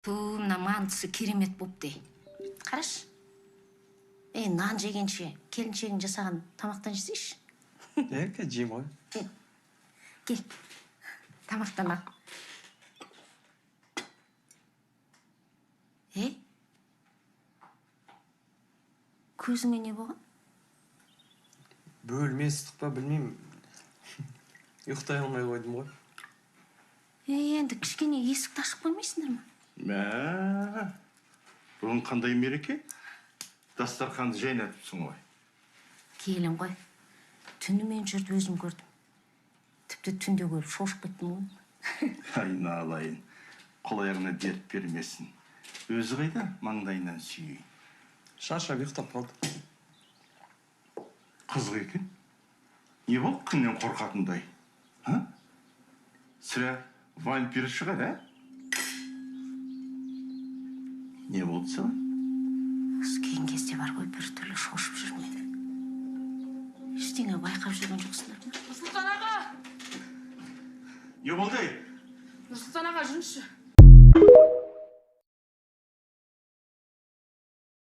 Мына мантысы керемет бопты. Қараш. Нан жегенше, келіншегің жасаған тамақтан жесейші. Жеймін ғой. Кел, тамақтан ал. Көзіңе не болған? Бөлме ыстық па, білмеймін. Ұйықтай алмай қойдым ғой. Енді кішкене есікті ашып қоймайсыңдар ма? Мә, бүгін қандай мереке? Дастарханды жайнатыпсың ғой. Келін ғой. Түнімен жүрді өзім көрдім. Тіпті түнде көріп шошып кеттім ғой. Айналайын, қол аяғына дерт бермесін. Өзі қайда маңдайынан сүйейін. Шаршап ұйықтап қалды. Қызық екен. Не болды күннен қорқатындай? Сірә вампир шығар, Не болды саған? Қыз кейін кезде бар ғой, бір түрлі шошып жүрмеді. Ештеңе байқап жүрген жоқсыңдар ма? Нұрсұлтан аға! Не болды? Нұрсұлтан аға, жүріңізші.